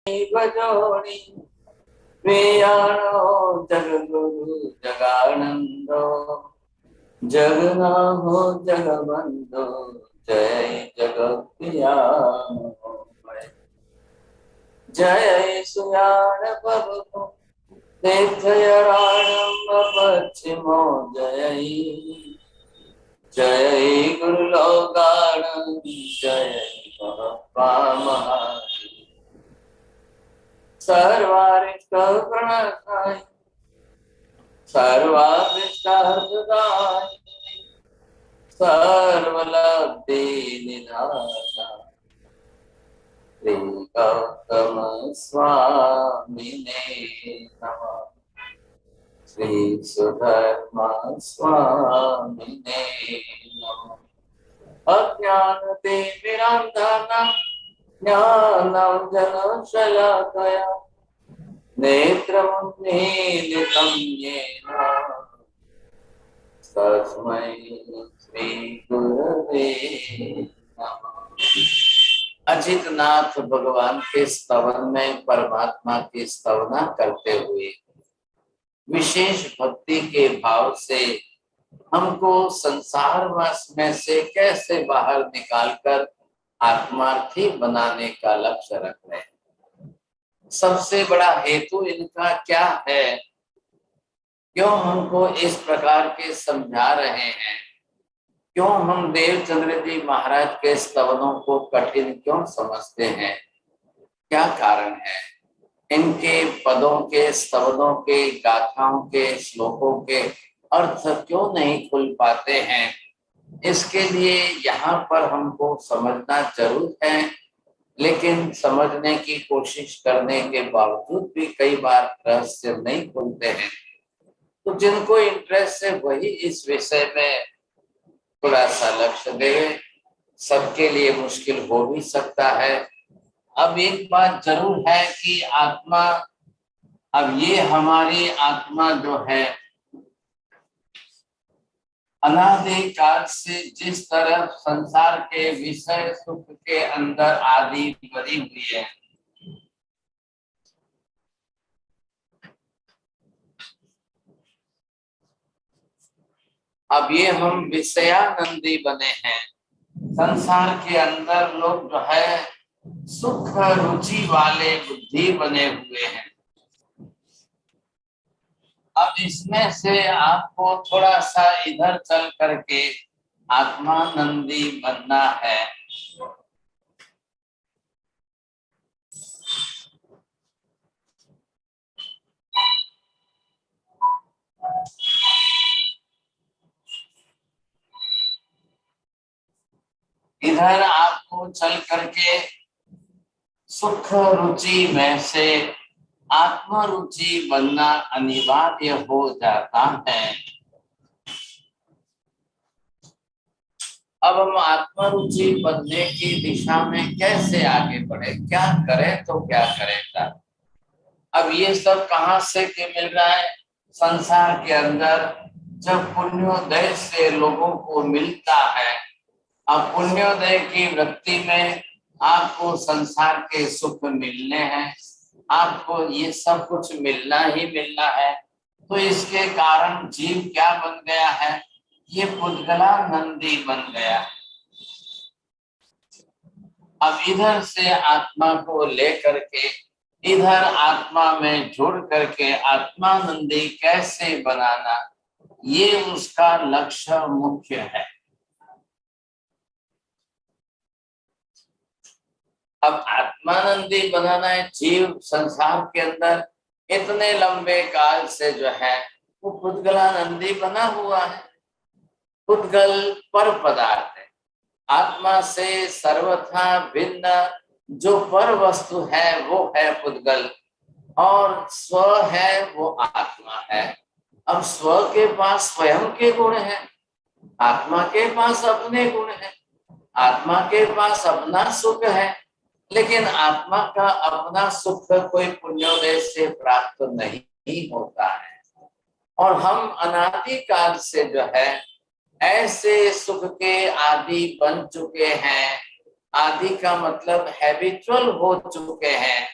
बजोणी प्रियाणो जगगुरु जगानंदो जगन्नाथो जगबंधो जय जगत्प्रियामो जय सुयाण प्रभु तीर्थयाणम पश्चिमो जय जय गुरु लोकानंद जय महात्मा सर्वारिष्ट प्रणताय सर्वाभिष्टार्थदाय सर्वलब्धि निधाना श्री गौतम स्वामिने नमः। श्री सुधर्मा स्वामिने नमः। अज्ञानतिमिरान्धनं ज्ञानाञ्जनशलाकया नेत्रमुन्मीलितं येन तस्मै श्रीगुरवे नमः। अजितनाथ भगवान के स्तवन में परमात्मा की स्तवना करते हुए विशेष भक्ति के भाव से हमको संसार वश में से कैसे बाहर निकालकर आत्मार्थी बनाने का लक्ष्य रख रहे हैं। सबसे बड़ा हेतु इनका क्या है, क्यों हमको इस प्रकार के समझा रहे हैं, क्यों हम देवचंद्र जी महाराज के स्तवनों को कठिन क्यों समझते हैं, क्या कारण है, इनके पदों के स्तवनों के गाथाओं के श्लोकों के अर्थ क्यों नहीं खुल पाते हैं, इसके लिए यहाँ पर हमको समझना जरूर है। लेकिन समझने की कोशिश करने के बावजूद भी कई बार रहस्य नहीं खुलते हैं। तो जिनको इंटरेस्ट है वही इस विषय में थोड़ा सा लक्ष्य देवे, सबके लिए मुश्किल हो भी सकता है। अब एक बात जरूर है कि आत्मा, अब ये हमारी आत्मा जो है अनादि काल से जिस तरह संसार के विषय सुख के अंदर आदि बनी हुई है, अब ये हम विषयानंदी बने हैं। संसार के अंदर लोग जो है सुख रुचि वाले बुद्धि बने हुए हैं। अब इसमें से आपको थोड़ा सा इधर चल करके आत्मानंदी बनना है। इधर आपको चल करके सुख रुचि में से आत्म रुचि बनना अनिवार्य हो जाता है। अब हम आत्म रुचि बनने की दिशा में कैसे आगे बढ़े, क्या करें तो क्या करेगा। अब ये सब कहाँ से के मिल रहा है, संसार के अंदर जब पुण्योदय से लोगों को मिलता है। अब पुण्योदय की वृत्ति में आपको संसार के सुख मिलने हैं, आपको ये सब कुछ मिलना ही मिलना है। तो इसके कारण जीव क्या बन गया है, ये पुद्गलानंदी बन गया। अब इधर से आत्मा को लेकर के इधर आत्मा में जुड़ करके आत्मानंदी कैसे बनाना, ये उसका लक्ष्य मुख्य है। अब आत्मानंदी बनाना है। जीव संसार के अंदर इतने लंबे काल से जो है वो पुद्गलानंदी बना हुआ है। पुद्गल पर पदार्थ है, आत्मा से सर्वथा भिन्न जो पर वस्तु है वो है पुद्गल, और स्व है वो आत्मा है। अब स्व के पास स्वयं के गुण हैं, आत्मा के पास अपने गुण हैं, आत्मा के पास अपना सुख है। लेकिन आत्मा का अपना सुख कोई पुण्योदय से प्राप्त नहीं होता है। और हम अनादि काल से जो है ऐसे सुख के आदि बन चुके हैं। आदि का मतलब हैबिचुअल हो चुके हैं।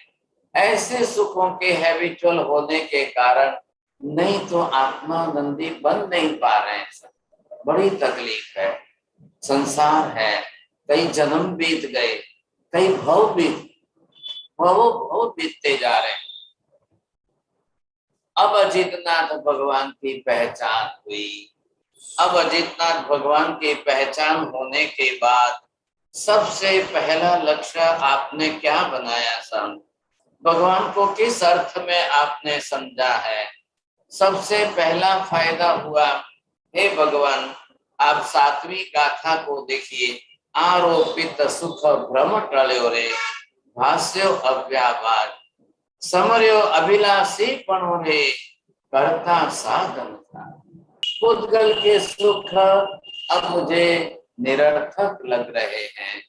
ऐसे सुखों के हैबिचुअल होने के कारण नहीं तो आत्मानंदी बन नहीं पा रहे हैं सब। बड़ी तकलीफ है, संसार है, कई जन्म बीत गए, कई भव बीतते जा रहे हैं। अब अजितनाथ भगवान की पहचान हुई। अब अजितनाथ भगवान की पहचान होने के बाद सबसे पहला लक्ष्य आपने क्या बनाया सन? भगवान को किस अर्थ में आपने समझा है? सबसे पहला फायदा हुआ, हे भगवान, आप 7वीं गाथा को देखिए। आरोपित सुख भ्रम टल्यो रे, भाष्यो अव्याभार, समर्यो अभिलाषी पणो रे, करता साधन था। पुद्गल के सुख अब मुझे निरर्थक लग रहे हैं।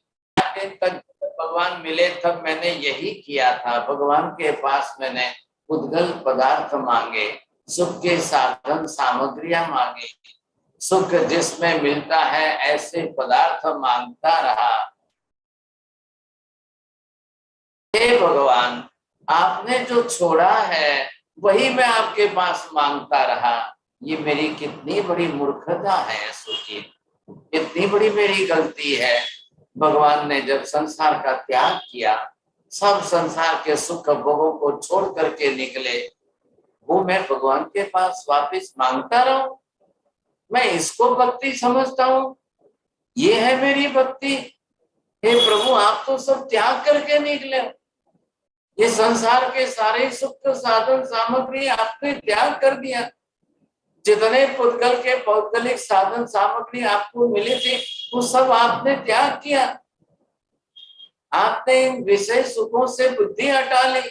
तक भगवान मिले तब मैंने यही किया था, भगवान के पास मैंने पुद्गल पदार्थ मांगे, सुख के साधन सामग्रियां मांगी, सुख जिसमें मिलता है ऐसे पदार्थ मांगता रहा। हे भगवान, आपने जो छोड़ा है वही मैं आपके पास मांगता रहा। ये मेरी कितनी बड़ी मूर्खता है, सोचिए, कितनी बड़ी मेरी गलती है। भगवान ने जब संसार का त्याग किया, सब संसार के सुख भोगों को छोड़ करके निकले, वो मैं भगवान के पास वापस मांगता रहूं? मैं इसको भक्ति समझता हूँ? ये है मेरी भक्ति? हे प्रभु, आप तो सब त्याग करके निकले, ये संसार के सारे सुख साधन सामग्री आपने त्याग कर दिया। जितने पुद्गल के पौद्गलिक साधन सामग्री आपको मिली थी वो सब आपने त्याग किया। आपने इन विषय सुखों से बुद्धि हटा ली,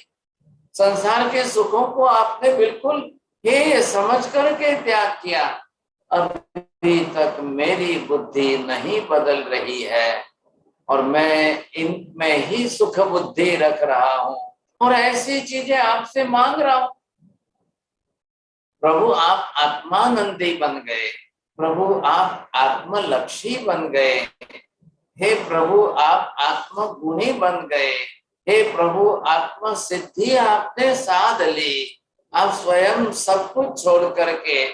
संसार के सुखों को आपने बिल्कुल हे समझ करके त्याग किया। अभी तक मेरी बुद्धि नहीं बदल रही है और मैं इनमें ही सुख बुद्धि रख रहा हूँ और ऐसी चीजें आपसे मांग रहा हूँ। प्रभु, आप आत्मानंदी बन गए, प्रभु आप आत्मलक्षी बन गए, हे प्रभु आप आत्मगुणी बन गए, हे प्रभु आत्म सिद्धि आपने साध ली। आप स्वयं सब कुछ छोड़ करके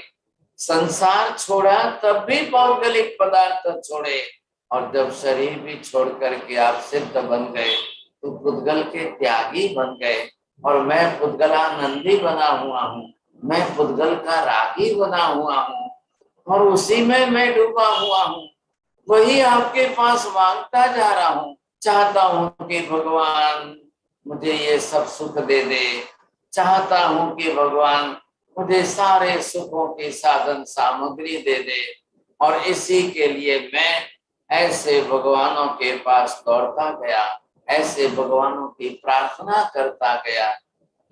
संसार छोड़ा, तब भी भौगोलिक पदार्थ छोड़े, और जब शरीर भी छोड़ करके आप सिद्ध बन गए तो पुद्गल के त्यागी बन गए और मैं पुद्गलानंदी बना हुआ हूँ, मैं पुद्गल का रागी बना हुआ हूँ और उसी में मैं डूबा हुआ हूँ। वही आपके पास मांगता जा रहा हूँ, चाहता हूँ कि भगवान मुझे ये सब सुख दे दे, चाहता हूँ कि भगवान मुझे सारे सुखों की साधन सामग्री दे दे, और इसी के लिए मैं ऐसे भगवानों के पास दौड़ता गया, ऐसे भगवानों की प्रार्थना करता गया।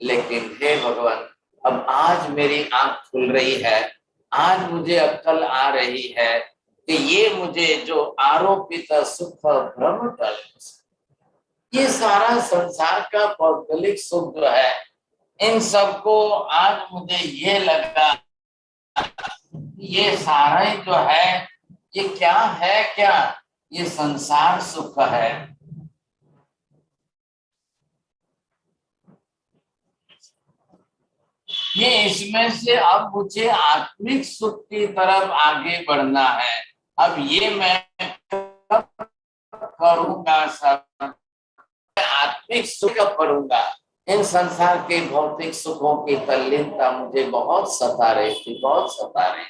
लेकिन हे भगवान, अब आज मेरी आंख खुल रही है, आज मुझे अक्ल आ रही है कि ये मुझे जो आरोपित सुख भ्रम टल, ये सारा संसार का भौगोलिक सुख जो है, इन सबको आज मुझे ये लगा, ये सारा ही जो है ये क्या है, क्या ये संसार सुख है। ये इसमें से अब मुझे आत्मिक सुख की तरफ आगे बढ़ना है। अब ये मैं कब करूंगा, सब आत्मिक सुख पढ़ूंगा। इन संसार के भौतिक सुखों की तल्लीनता मुझे बहुत सता रही थी, बहुत सता रही।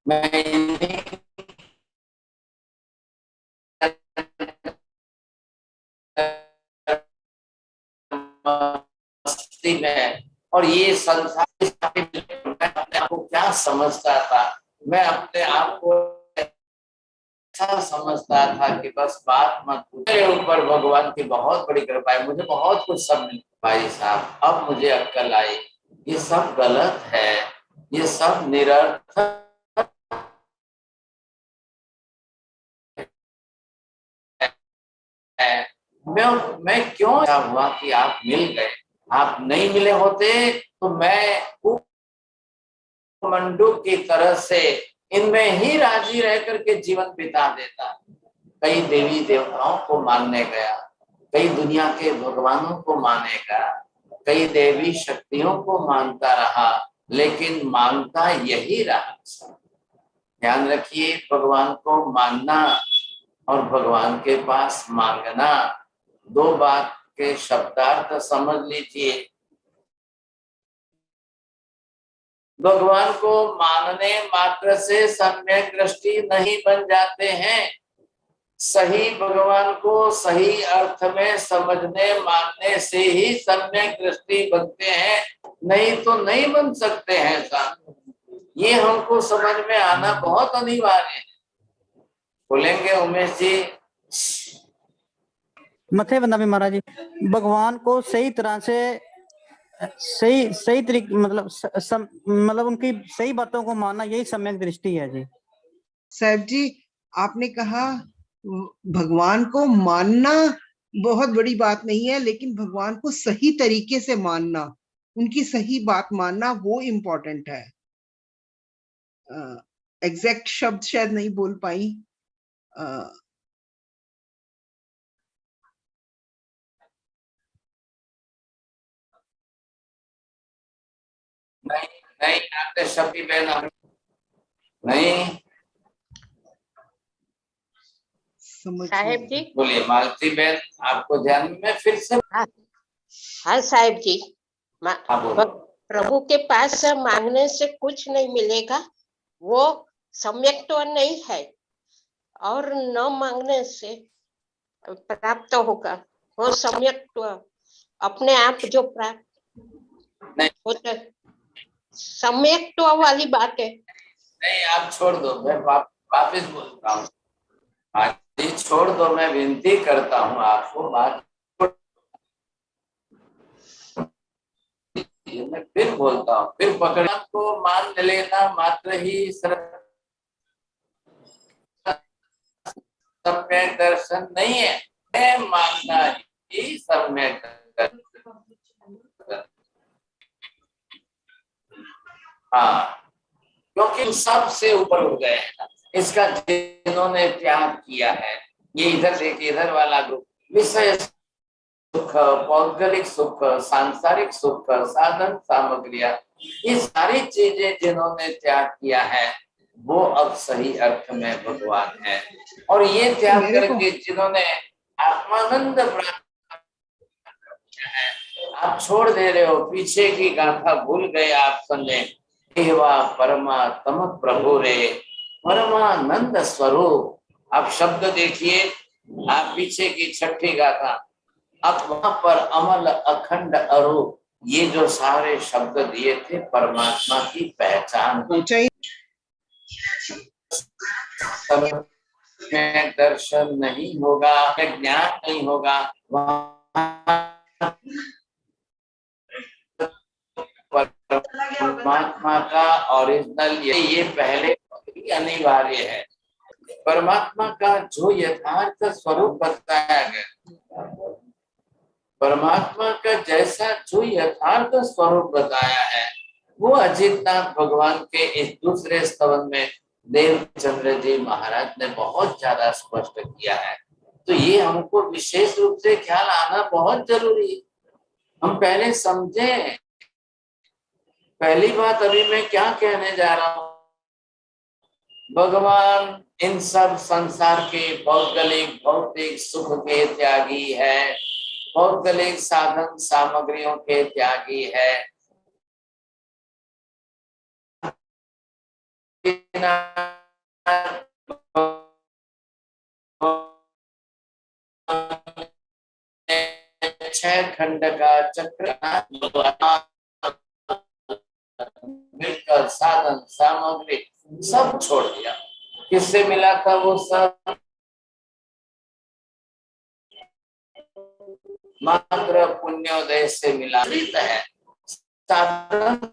मैं मस्ती में, और ये संसार मैं अपने आप को क्या समझता था, मैं अपने आप को ऐसा समझता था कि बस बात मत पूछो, मेरे ऊपर भगवान की बहुत बड़ी कृपा है, मुझे बहुत कुछ सब मिल। भाई साहब, अब मुझे अक्ल आई, ये सब गलत है, ये सब निरर्थक है। मैं क्यों ऐसा हुआ कि आप मिल गए, आप नहीं मिले होते तो मैं मंडू की तरह से इनमें ही राजी रह करके जीवन बिता देता। कई देवी देवताओं को मानने गया, कई दुनिया के भगवानों को मानेगा, कई देवी शक्तियों को मानता रहा, लेकिन मानता यही रहा। ध्यान रखिए, भगवान को मानना और भगवान के पास मांगना, दो बात के शब्दार्थ समझ लीजिए। भगवान को मानने मात्र से सम्यक दृष्टि नहीं बन जाते हैं। सही भगवान को सही अर्थ में समझने मानने से ही सम्यक दृष्टि बनते हैं, नहीं तो नहीं बन सकते हैं साहब। ये हमको समझ में आना बहुत अनिवार्य है। बोलेंगे उमेश जी? मथे बंदा भी महाराज जी, भगवान को सही तरह से सही सही तरीके मतलब उनकी सही बातों को मानना, यही सम्यक दृष्टि है जी। साहब जी, आपने कहा भगवान को मानना बहुत बड़ी बात नहीं है, लेकिन भगवान को सही तरीके से मानना, उनकी सही बात मानना, वो इम्पोर्टेंट है। एग्जैक्ट शब्द शायद नहीं बोल पाई। नहीं नहीं, आपने शब्द बहन नहीं। साहेब जी बोलिए मालती बहन, आपको ध्यान में फिर से। हाँ साहेब जी, हाँ बोलो। प्रभु के पास मांगने से कुछ नहीं मिलेगा, वो सम्यक्त्व नहीं है, और न मांगने से प्राप्त होगा वो सम्यक्त्व अपने आप जो प्राप्त होता है। सम्यक्त्व वाली बात है। नहीं, आप छोड़ दो, मैं वापिस बोलता हूँ। जी छोड़ दो, मैं विनती करता हूँ आपको, बात मैं फिर बोलता हूँ, फिर पकड़ना को मान लेना मात्र ही सम्यक दर्शन नहीं है, मानना ही सम्यक दर्शन। हाँ, क्योंकि सबसे ऊपर उठ गए हैं। इसका जिन्होंने त्याग किया है, ये इधर देखिए, इधर वाला ग्रुप, विषय सुख, पौद्गलिक सुख, सांसारिक सुख, साधन सामग्रियां, ये सारी चीजें जिन्होंने त्याग किया है, वो अब सही अर्थ में भगवान है। और ये त्याग करके जिन्होंने आत्मानंद प्राप्त किया है, आप छोड़ दे रहे हो, पीछे की गाथा भूल गए आप सुनने। देवा परमात्म प्रभु रे, परमानंद स्वरूप। आप शब्द देखिए, आप पीछे की छठी गाथा, अब वहां पर अमल अखंड अरूप, ये जो सारे शब्द दिए थे परमात्मा की पहचान। में दर्शन नहीं होगा, ज्ञान नहीं होगा, परमात्मा का ओरिजिनल ये पहले ही अनिवार्य है। परमात्मा का जो यथार्थ स्वरूप बताया गया, परमात्मा का जैसा जो यथार्थ स्वरूप बताया है, वो अजितनाथ भगवान के इस दूसरे स्तवन में देवचंद्र जी महाराज ने बहुत ज्यादा स्पष्ट किया है। तो ये हमको विशेष रूप से ख्याल आना बहुत जरूरी है। हम पहले समझें। पहली बात अभी मैं क्या कहने जा रहा हूं, भगवान इन सब संसार के भौगोलिक भौतिक सुख के त्यागी है, भौगोलिक साधन सामग्रियों के त्यागी है। छह खंड का चक्र मिलकर साधन सामग्री सब छोड़ दिया। किससे मिला था वो सब? मात्र पुण्योदय से मिला है। साधन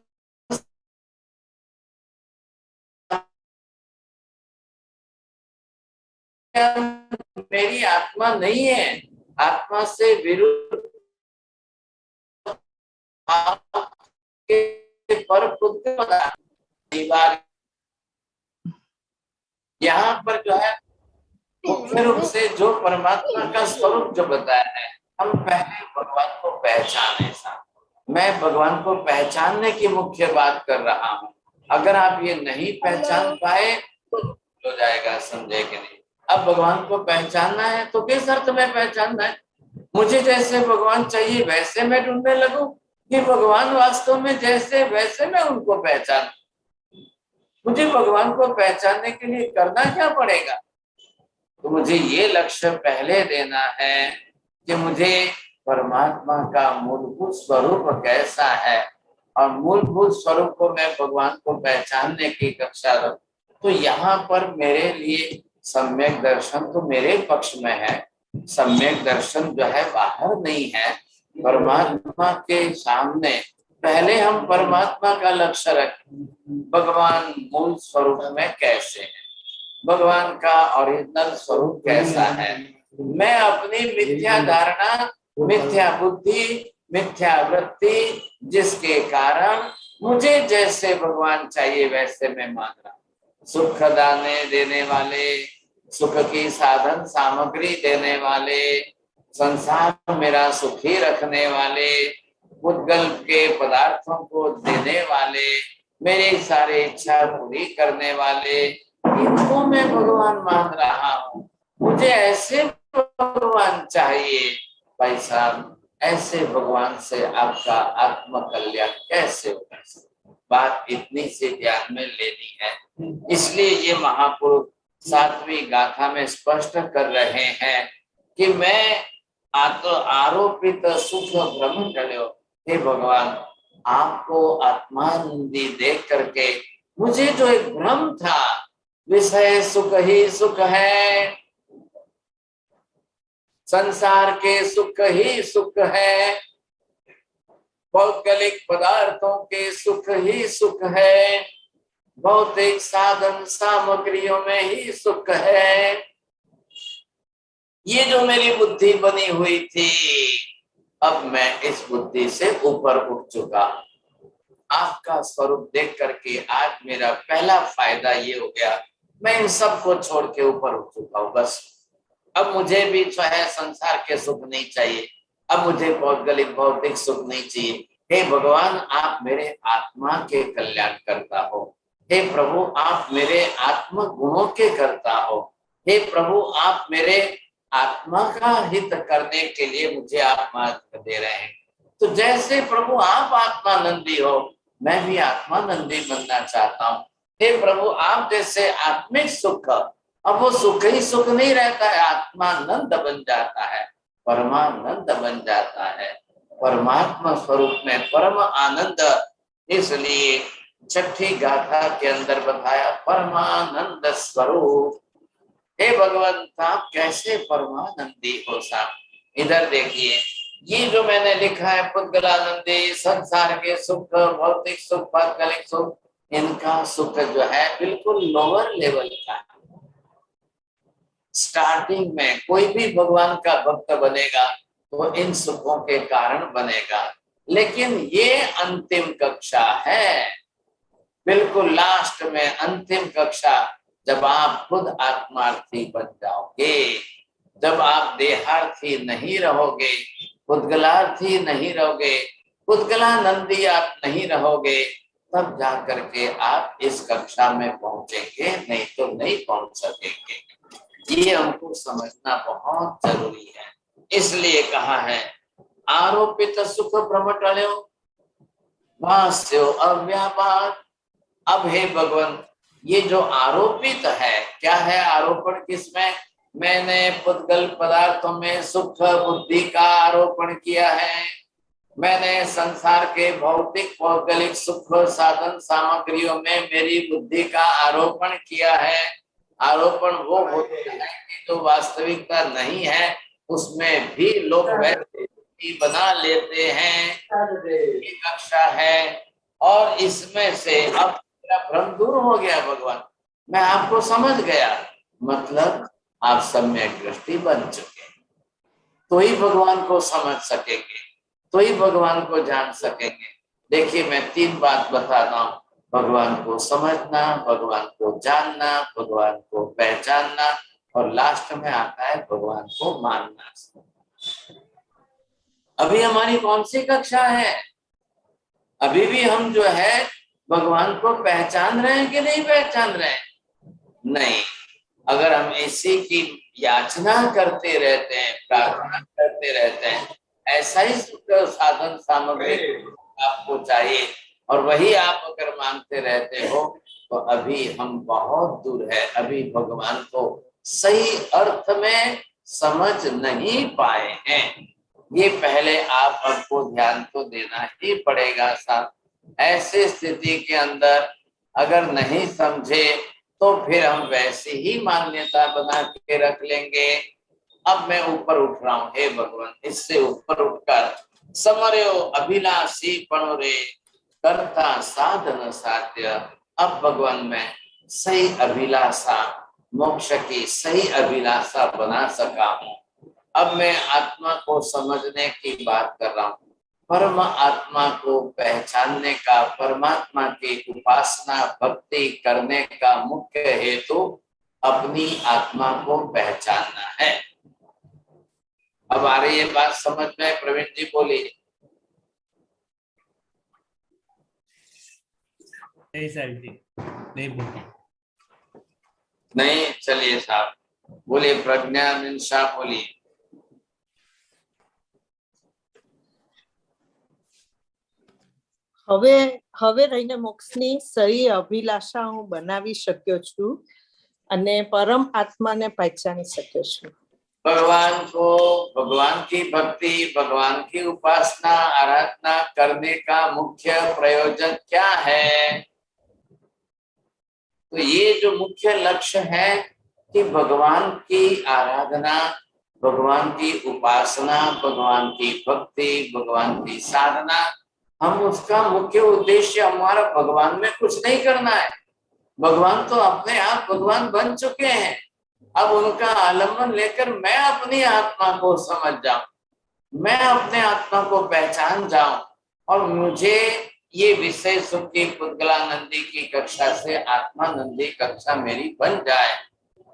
मेरी आत्मा नहीं है, आत्मा से विरुद्ध पर यहाँ पर जो है मुख्य रूप से जो परमात्मा का स्वरूप जो बताया है, हम पहले भगवान को पहचाने। मैं भगवान को पहचानने की मुख्य बात कर रहा हूँ। अगर आप ये नहीं पहचान पाए तो हो जाएगा, समझे कि नहीं। अब भगवान को पहचानना है तो किस अर्थ में पहचानना है? मुझे जैसे भगवान चाहिए वैसे मैं ढूंढने लगूं कि भगवान वास्तव में जैसे वैसे मैं उनको पहचान? मुझे भगवान को पहचानने के लिए करना क्या पड़ेगा? तो मुझे ये लक्ष्य पहले देना है कि मुझे परमात्मा का मूलभूत स्वरूप कैसा है, और मूलभूत स्वरूप को मैं भगवान को पहचानने की कक्षा लूं। तो यहाँ पर मेरे लिए सम्यक दर्शन तो मेरे पक्ष में है। सम्यक दर्शन जो है बाहर नहीं है, परमात्मा के सामने पहले हम परमात्मा का लक्ष्य रखें। भगवान मूल स्वरूप में कैसे है, भगवान का ओरिजिनल स्वरूप कैसा है। मैं अपनी मिथ्या धारणा, मिथ्या बुद्धि, मिथ्या वृत्ति जिसके कारण मुझे जैसे भगवान चाहिए वैसे मैं मान रहा हूँ। सुख दाने देने वाले, सुख की साधन सामग्री देने वाले, संसार मेरा सुखी रखने वाले, उद्गल के पदार्थों को देने वाले, मेरी सारी इच्छा पूरी करने वाले, इनको मैं भगवान मान रहा हूँ। मुझे ऐसे भगवान चाहिए। भाई साहब, ऐसे भगवान से आपका आत्म कल्याण कैसे होगा? बात इतनी से ध्यान में लेनी है। इसलिए ये महापुरुष 7वीं गाथा में स्पष्ट कर रहे हैं कि मैं आरोपित सुख भ्रम टल्यो। हे भगवान, आपको आत्मानंदी देख करके मुझे जो एक भ्रम था, विषय सुख ही सुख है, संसार के सुख ही सुख है, भौगोलिक पदार्थों के सुख ही सुख है, भौतिक साधन सामग्रियों में ही सुख है। ये जो मेरी बुद्धि बनी हुई थी, अब मैं इस बुद्धि से ऊपर उठ चुका। आपका स्वरूप देख करके आज मेरा पहला फायदा ये हो गया, मैं इन सब को छोड़ के ऊपर उठ चुका हूँ। बस अब मुझे भी जो है संसार के सुख नहीं चाहिए, अब मुझे भौगोलिक भौतिक सुख नहीं चाहिए। हे भगवान, आप मेरे आत्मा के कल्याण करता हो। हे प्रभु, आप मेरे आत्म गुणों के करता हो। हे प्रभु, आप मेरे आत्मा का हित करने के लिए मुझे आप मार्ग दे रहे हैं। तो जैसे प्रभु आप आत्मानंदी हो, मैं भी आत्मानंदी बनना चाहता हूँ। हे प्रभु, आप जैसे आत्मिक सुख, अब वो सुख ही सुख नहीं रहता है, आत्मानंद बन जाता है, परमानंद बन जाता है, परमात्मा स्वरूप में परम आनंद। इसलिए 6ठी गाथा के अंदर बताया परमानंद स्वरूप। हे भगवंत, आप कैसे परमानंदी हो साहब। इधर देखिए, ये जो मैंने लिखा है पुद्गलानंदी, संसार के सुख, भौतिक सुख, भौगोलिक सुख, इनका सुख जो है बिल्कुल लोअर लेवल का है। स्टार्टिंग में कोई भी भगवान का भक्त बनेगा तो इन सुखों के कारण बनेगा, लेकिन ये अंतिम कक्षा है, बिल्कुल लास्ट में अंतिम कक्षा, जब आप खुद आत्मार्थी बन जाओगे, जब आप देहार्थी नहीं रहोगे, पुद्गलार्थी नहीं रहोगे, पुद्गलानंदी आप नहीं रहोगे, तब जा करके आप इस कक्षा में पहुंचेंगे, नहीं तो नहीं पहुंच सकेंगे। ये हमको समझना बहुत जरूरी है। इसलिए कहा है आरोपित सुख भ्रमटल्यो भास्यो अव्यापार। अब हे भगवान, ये जो आरोपित है, क्या है आरोपण किसमें? मैंने पुद्गल पदार्थों में सुख बुद्धि का आरोपण किया है, मैंने संसार के भौतिक भौगोलिक सुख साधन सामग्रियों में मेरी बुद्धि का आरोपण किया है। आरोपण वो होता है कि जो वास्तविकता नहीं है, उसमें भी लोग वैसे बना लेते हैं, ये कक्षा है। और इसमें से अब मेरा भ्रम दूर हो गया भगवान, मैं आपको समझ गया, मतलब आप सम्यक दृष्टि बन चुके, तो ही भगवान को समझ सकेंगे, तो ही भगवान को जान सकेंगे। देखिए, मैं 3 बात बताता हूँ, भगवान को समझना, भगवान को जानना, भगवान को पहचानना, और लास्ट में आता है भगवान को मानना। अभी हमारी कौन सी कक्षा है? अभी भी हम जो है भगवान को पहचान रहे हैं कि नहीं पहचान रहे हैं? नहीं। अगर हम इसी की याचना करते रहते हैं, प्रार्थना करते रहते हैं, ऐसा ही सुख साधन सामग्री आपको चाहिए और वही आप अगर मांगते रहते हो तो अभी हम बहुत दूर है, अभी भगवान को सही अर्थ में समझ नहीं पाए हैं। ये पहले आप हमको ध्यान तो देना ही पड़ेगा साहब। ऐसे स्थिति के अंदर अगर नहीं समझे तो फिर हम वैसे ही मान्यता बना के रख लेंगे। अब मैं ऊपर उठ रहा हूँ, हे भगवान, इससे ऊपर उठकर समर्यो अभिलाषी पणो रे करता साधन साध्य। अब भगवान मैं सही अभिलाषा, मोक्ष की सही अभिलाषा बना सका हूँ। अब मैं आत्मा को समझने की बात कर रहा हूँ, परम आत्मा को पहचानने का, परमात्मा की उपासना भक्ति करने का मुख्य हेतु अपनी आत्मा को पहचानना है। अब आ रही है बात समझ में? प्रवीण जी बोलिए। नहीं सर जी, नहीं बोलिए। नहीं, चलिए साहब बोलिए। प्रज्ञानंद साहब बोलिए। હવે હવે રહીને મોક્ષની સહી અભિલાષા હું બનાવી શક્યો છું અને પરમ આત્માને પહચાની શક્યો છું। भगवान को, भगवान की भक्ति, भगवान की उपासना आराधना करने का मुख्य प्रयोजन क्या है? तो ये जो मुख्य लक्ष्य है कि भगवान की आराधना, भगवान की उपासना, भगवान की भक्ति, भगवान की साधना, हम उसका मुख्य उद्देश्य हमारा भगवान में कुछ नहीं करना है। भगवान तो अपने आप भगवान बन चुके हैं। अब उनका आलम्बन लेकर मैं अपनी आत्मा को समझ जाऊं, मैं अपने आत्मा को पहचान जाऊं और मुझे ये विषय सुख की पुद्गलानंदी की कक्षा से आत्मानंदी कक्षा मेरी बन जाए।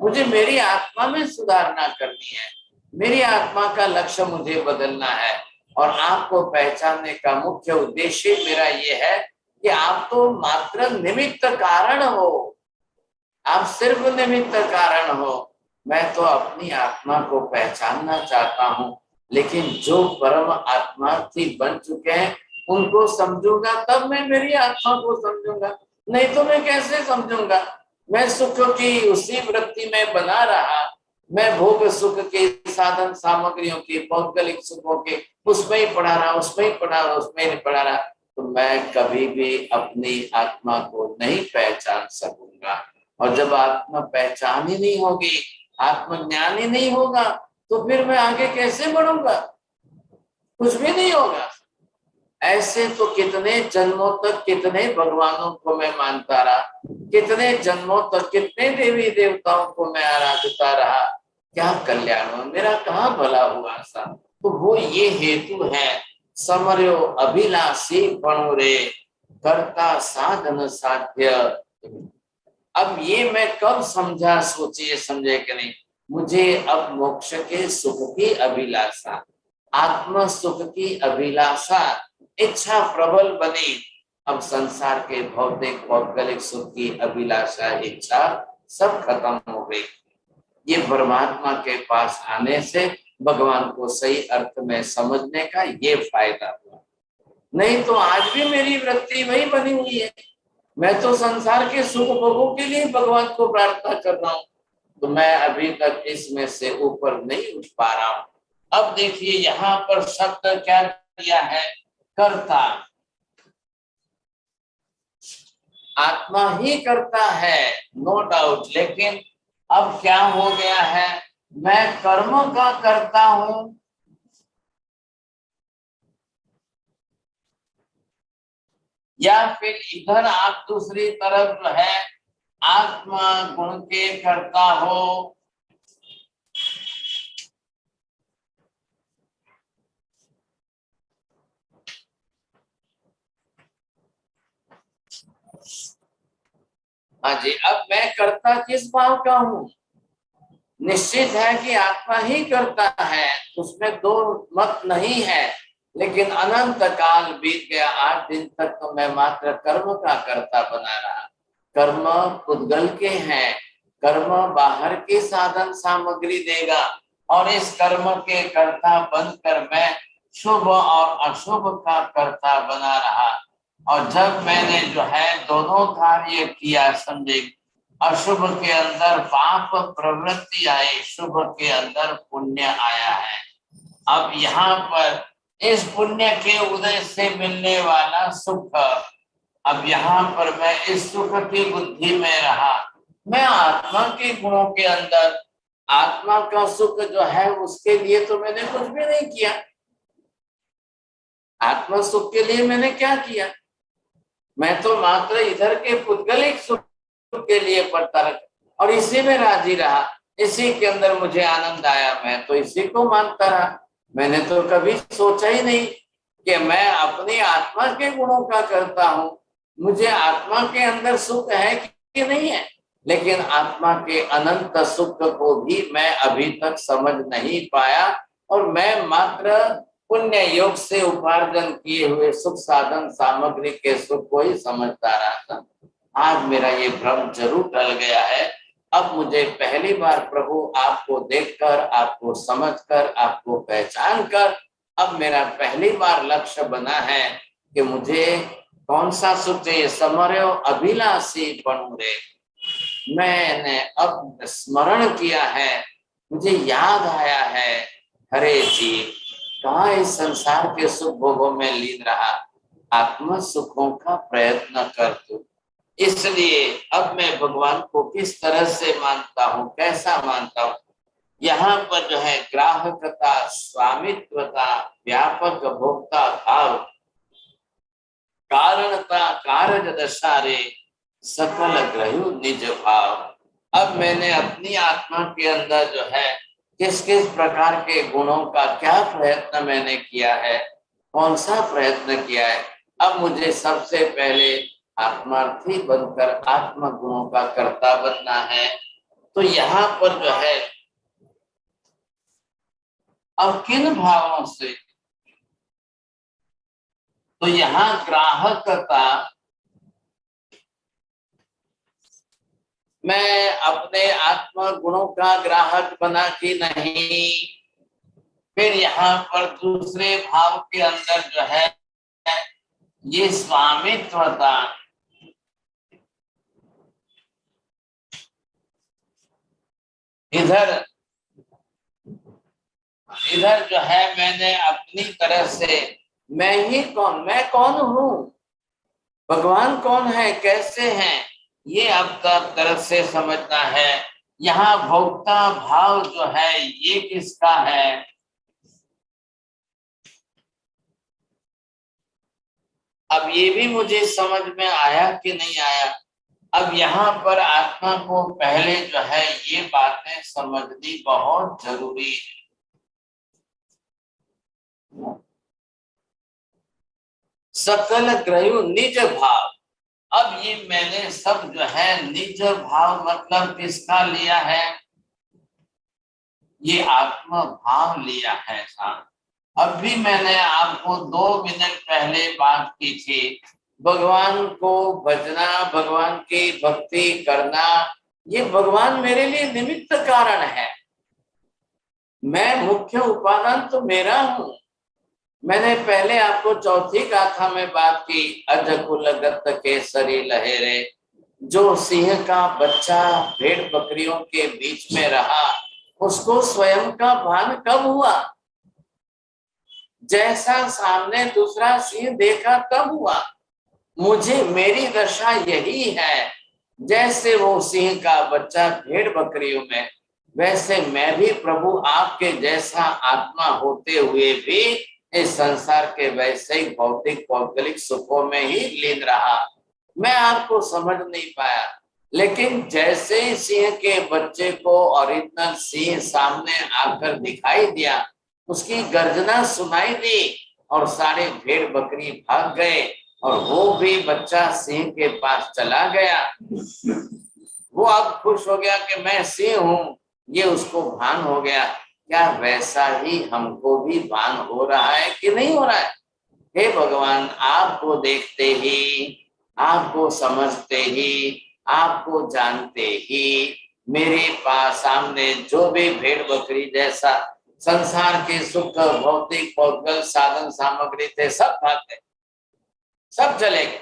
मुझे मेरी आत्मा में सुधारना करनी है, मेरी आत्मा का लक्ष्य मुझे बदलना है। और आपको पहचानने का मुख्य उद्देश्य मेरा ये है कि आप तो मात्र निमित्त कारण हो, आप सिर्फ निमित्त कारण हो। मैं तो अपनी आत्मा को पहचानना चाहता हूँ, लेकिन जो परम आत्मा थी बन चुके हैं उनको समझूंगा तब मैं मेरी आत्मा को समझूंगा, नहीं तो मैं कैसे समझूंगा? मैं सुख की उसी वृत्ति में बना रहा, मैं भोग सुख के साधन सामग्रियों के भौगोलिक सुखों के उसमें ही पड़ा रहा, उसमें ही पड़ा रहा, उसमें ही पड़ा रहा, तो मैं कभी भी अपनी आत्मा को नहीं पहचान सकूंगा। और जब आत्मा पहचान ही नहीं होगी, आत्मज्ञान ही नहीं होगा, तो फिर मैं आगे कैसे बढ़ूंगा? कुछ भी नहीं होगा। ऐसे तो कितने जन्मों तक कितने भगवानों को मैं मानता रहा, कितने जन्मों तक कितने देवी देवताओं को मैं आराधता रहा, क्या कल्याण हुआ? मेरा कहाँ भला हुआ सा? तो वो ये हेतु है, समर्यो अभिलाषी पणो रे करता साधन साध्य। अब ये मैं कब समझा, सोचिए, समझे कि नहीं? मुझे अब मोक्ष के सुख की अभिलाषा, आत्म सुख की अभिलाषा, इच्छा प्रबल बनी। अब संसार के भौतिक भौगोलिक सुख की अभिलाषा, इच्छा सब खत्म हो गई। ये परमात्मा के पास आने से भगवान को सही अर्थ में समझने का ये फायदा हुआ। नहीं तो आज भी मेरी वृत्ति वही बनी हुई है, मैं तो संसार के सुख भोगों के लिए भगवान को प्रार्थना कर रहा हूँ, तो मैं अभी तक इसमें से ऊपर नहीं उठ पा रहा हूँ। अब देखिए यहाँ पर शब्द क्या दिया है? करता। आत्मा ही करता है, नो डाउट, लेकिन अब क्या हो गया है? मैं कर्म का करता हूं, या फिर इधर आप दूसरी तरफ है आत्मा गुण के करता हो। हाँ जी, अब मैं करता किस भाव का हूँ? निश्चित है कि आत्मा ही करता है, उसमें दो मत नहीं है। लेकिन अनंत काल बीत गया, 8 दिन तक तो मैं मात्र कर्म का कर्ता बना रहा। कर्म पुद्गल के हैं, कर्म बाहर की साधन सामग्री देगा, और इस कर्म के कर्ता बनकर मैं शुभ और अशुभ का कर्ता बना रहा। और जब मैंने जो है दोनों कार्य किया, समझे, अशुभ के अंदर पाप प्रवृत्ति आई, शुभ के अंदर पुण्य आया है। अब यहाँ पर इस पुण्य के उदय से मिलने वाला सुख, अब यहाँ पर मैं इस सुख की बुद्धि में रहा। मैं आत्मा के गुणों के अंदर, आत्मा का सुख जो है उसके लिए तो मैंने कुछ भी नहीं किया। आत्मा सुख के लिए मैंने क्या किया? मैं तो मात्र इधर के पुद्गलिक सुख के लिए पड़ता रहा और इसी में राजी रहा, इसी के अंदर मुझे आनंद आया, मैं तो इसी को मानता रहा। मैंने तो कभी सोचा ही नहीं कि मैं अपनी आत्मा के गुणों का करता हूँ, मुझे आत्मा के अंदर सुख है कि नहीं है। लेकिन आत्मा के अनंत सुख को भी मैं अभी तक समझ नहीं पाया, और मैं मात्र पुण्य योग से उपार्जन किए हुए सुख साधन सामग्री के सुख को ही समझता रहा था। आज मेरा ये भ्रम जरूर टल गया है। अब मुझे पहली बार प्रभु आपको देखकर, आपको समझकर, आपको पहचान कर, अब मेरा पहली बार लक्ष्य बना है कि मुझे कौन सा सुख चाहिए। समर्यो अभिलाषी बनूं रे, मैंने अब स्मरण किया है, मुझे याद आया है, हरे जी कहाँ इस संसार के सुख भोगों में लीन रहा, आत्म सुखों का प्रयत्न कर तू। इसलिए अब मैं भगवान को किस तरह से मानता हूँ, कैसा मानता हूँ। यहाँ पर जो है ग्राहकता, स्वामित्वता, व्यापक भोक्ता भाव, कारणता, कारज दशा रे, सकल ग्रहु निज भाव। अब मैंने अपनी आत्मा के अंदर जो है किस किस प्रकार के गुणों का क्या प्रयत्न मैंने किया है, कौन सा प्रयत्न किया है। अब मुझे सबसे पहले आत्मार्थी बनकर आत्म गुणों का कर्ता बनना है। तो यहाँ पर जो है अब किन भावों से, तो यहाँ ग्राहकता, मैं अपने आत्म गुणों का ग्राहक बना कि नहीं। फिर यहाँ पर दूसरे भाव के अंदर जो है ये स्वामित्वता, इधर जो है मैंने अपनी तरह से मैं कौन हूँ, भगवान कौन है, कैसे हैं, ये अब तक तरह से समझना है। यहाँ भोक्ता भाव जो है ये किसका है, अब ये भी मुझे समझ में आया कि नहीं आया। अब यहाँ पर आत्मा को पहले जो है ये बातें समझनी बहुत जरूरी है। सकल ग्रहु निज भाव, अब ये मैंने सब जो है निज भाव मतलब किसका लिया है, ये आत्म भाव लिया है साहब। अभी मैंने आपको 2 मिनट पहले बात की थी, भगवान को भजना, भगवान की भक्ति करना, ये भगवान मेरे लिए निमित्त कारण है, मैं मुख्य उपादान तो मेरा हूँ। मैंने पहले आपको चौथी गाथा में बात की, अज कुल गत केसरी लहेरे, जो सिंह का बच्चा भेड़ बकरियों के बीच में रहा, उसको स्वयं का भान कब हुआ, जैसा सामने दूसरा सिंह देखा तब हुआ। मुझे मेरी दशा यही है, जैसे वो सिंह का बच्चा भेड़ बकरियों में, वैसे मैं भी प्रभु आपके जैसा आत्मा होते हुए भी इस संसार के वैसे ही भौतिक भौगोलिक सुखों में ही लीन रहा। मैं आपको समझ नहीं पाया, लेकिन जैसे ही सिंह के बच्चे को ओरिजिनल सिंह सामने आकर दिखाई दिया, उसकी गर्जना सुनाई दी और सारे भेड़ बकरी भाग गए और वो भी बच्चा सिंह के पास चला गया। वो अब खुश हो गया कि मैं सिंह हूँ, ये उसको भान हो गया क्या वैसा ही हमको भी भान हो रहा है कि नहीं हो रहा है? हे भगवान, आपको देखते ही, आपको समझते ही, आपको जानते ही मेरे पास सामने जो भी भेड़ बकरी जैसा संसार के सुख, भौतिक पौद्गल साधन सामग्री थे, सब भाग गए, सब चले गए,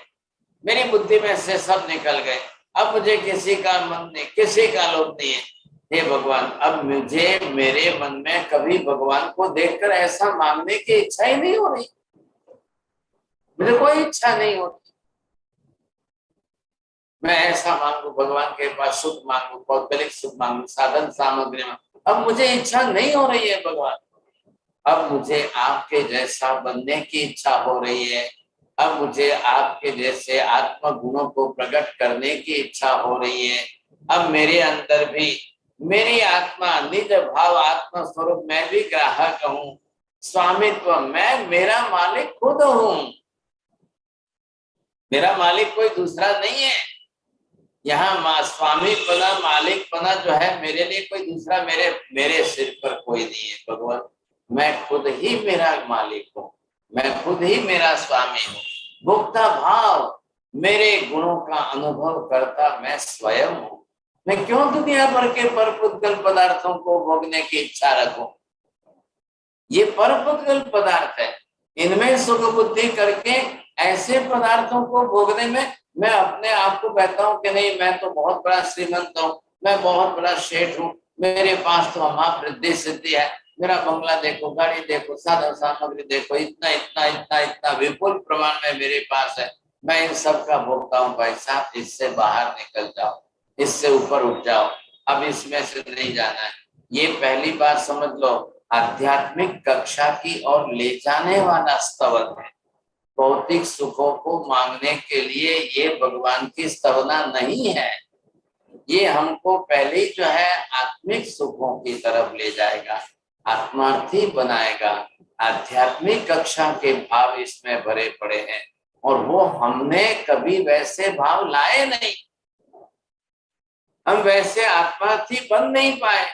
मेरी बुद्धि में से सब निकल गए। अब मुझे किसी का मन नहीं, किसी का लोभ नहीं है। हे भगवान, अब मुझे मेरे मन में कभी भगवान को देखकर ऐसा मांगने की इच्छा ही नहीं हो रही, मुझे कोई इच्छा नहीं होती। मैं ऐसा मांगू, भगवान के पास सुख मांगू, भौगोलिक सुख मांगू, साधन सामग्री मांगू, अब मुझे इच्छा नहीं हो रही है भगवान। अब मुझे आपके जैसा बनने की इच्छा हो रही है। अब मुझे आपके जैसे आत्म गुणों को प्रकट करने की इच्छा हो रही है। अब मेरे अंदर भी मेरी आत्मा निज भाव आत्म स्वरूप, मैं भी ग्राहक हूँ, स्वामित्व मैं, मेरा मालिक खुद हूँ, मेरा मालिक कोई दूसरा नहीं है। यहाँ स्वामी पना, मालिक पना जो है मेरे लिए कोई दूसरा, मेरे सिर पर कोई नहीं है भगवान। मैं खुद ही मेरा मालिक हूँ, मैं खुद ही मेरा स्वामी हूँ। भोक्ता भाव, मेरे गुणों का अनुभव करता मैं स्वयं हूँ। मैं क्यों दुनिया भर के परपुद्गल पदार्थों को भोगने की इच्छा रखूं? ये परपुद्गल पदार्थ है, इनमें सुख बुद्धि करके ऐसे पदार्थों को भोगने में मैं अपने आप को कहता हूँ कि नहीं, मैं तो बहुत बड़ा श्रीमंत हूँ, मैं बहुत बड़ा शेठ हूँ, मेरे पास तो महावृद्धि सिद्धि है, मेरा बंगला देखो, गाड़ी देखो, साधन सामग्री देखो, इतना इतना इतना इतना विपुल प्रमाण में मेरे पास है, मैं इन सब का भोगता हूँ। भाई साहब, इससे बाहर निकल जाओ, इससे ऊपर उठ जाओ, अब इसमें से नहीं जाना है। ये पहली बात समझ लो, आध्यात्मिक कक्षा की ओर ले जाने वाला स्तवन है। भौतिक सुखों को मांगने के लिए ये भगवान की स्तवना नहीं है, ये हमको पहले जो है आत्मिक सुखों की तरफ ले जाएगा, आत्मार्थी बनाएगा। आध्यात्मिक कक्षा के भाव इसमें भरे पड़े हैं और वो हमने कभी वैसे भाव लाए नहीं, हम वैसे आत्मार्थी बन नहीं पाए।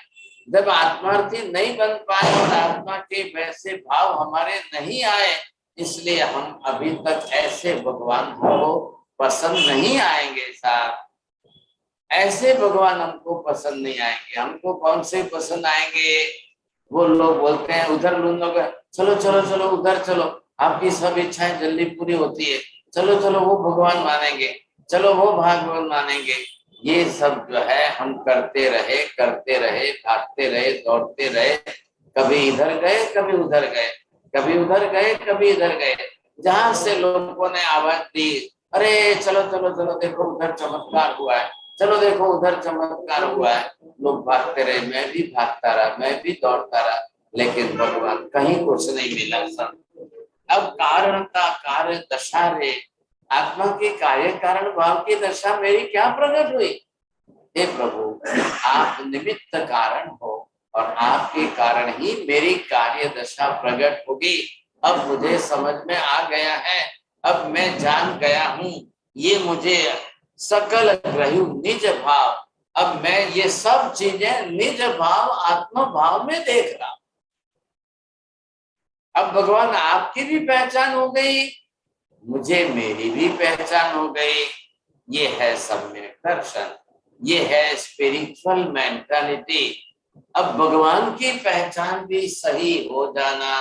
जब आत्मार्थी नहीं बन पाए और आत्मा के वैसे भाव हमारे नहीं आए, इसलिए हम अभी तक ऐसे भगवान को पसंद नहीं आएंगे साहब, ऐसे भगवान हमको पसंद नहीं आएंगे। हमको कौन से पसंद आएंगे? वो लोग बोलते हैं उधर लोग, चलो चलो चलो उधर चलो, आपकी सब इच्छाएं जल्दी पूरी होती है, चलो चलो वो भगवान मानेंगे, चलो वो भगवान मानेंगे। ये सब जो है हम करते रहे, भागते रहे, दौड़ते रहे, कभी इधर गए, कभी उधर गए, कभी उधर गए, कभी इधर गए। जहां से लोगों ने आवाज दी, अरे चलो चलो चलो, देखो उधर चमत्कार हुआ है, चलो देखो उधर चमत्कार हुआ है, लोग भागते रहे, मैं भी भागता रहा, मैं भी दौड़ता रहा, लेकिन भगवान कहीं कुछ नहीं मिला सब। अब कारणता कार्य दशा रे, आत्मा के कार्य कारण भाव की दशा मेरी क्या प्रकट हुई? हे प्रभु, आप निमित्त कारण हो और आपके कारण ही मेरी कार्य दशा प्रकट होगी। अब मुझे समझ में आ गया है, अब मैं जान गया हूँ, ये मुझे सकल ग्रहु निज भाव, अब मैं ये सब चीजें निज भाव आत्म भाव में देख रहा हूं। अब भगवान आपकी भी पहचान हो गई, मुझे मेरी भी पहचान हो गई। ये है सम्यक दर्शन, ये है स्पिरिचुअल मेंटालिटी। अब भगवान की पहचान भी सही हो जाना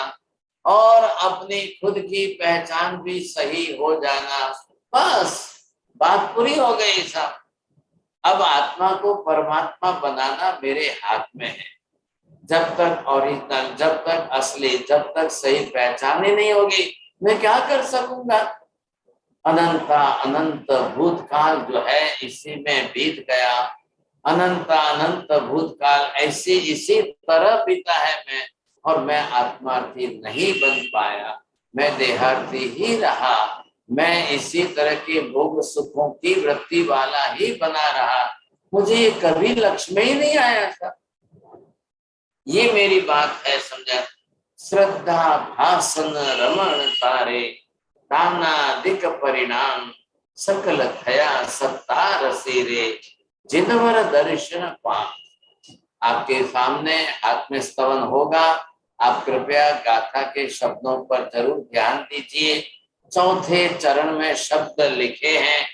और अपनी खुद की पहचान भी सही हो जाना, बस बात पूरी हो गई सब। अब आत्मा को परमात्मा बनाना मेरे हाथ में है। जब तक ओरिजिनल, जब तक असली, जब तक सही पहचान ही नहीं होगी, मैं क्या कर सकूंगा? अनंता अनंत भूतकाल जो है इसी में बीत गया, अनंता अनंत भूतकाल ऐसे इसी तरह बीता है मैं, और मैं आत्मार्थी नहीं बन पाया, मैं देहार्थी ही रहा, मैं इसी तरह के भोग सुखों की वृत्ति वाला ही बना रहा, मुझे ये कभी लक्ष्य में ही नहीं आया था। ये मेरी बात है, समझा? श्रद्धा भासन रमण तारे, नानादिक परिणाम सकल थया सत्ता रसीरे, जिनवर दर्शन पा। आपके सामने हाथ में स्तवन होगा, आप कृपया गाथा के शब्दों पर जरूर ध्यान दीजिए। चौथे चरण में शब्द लिखे हैं,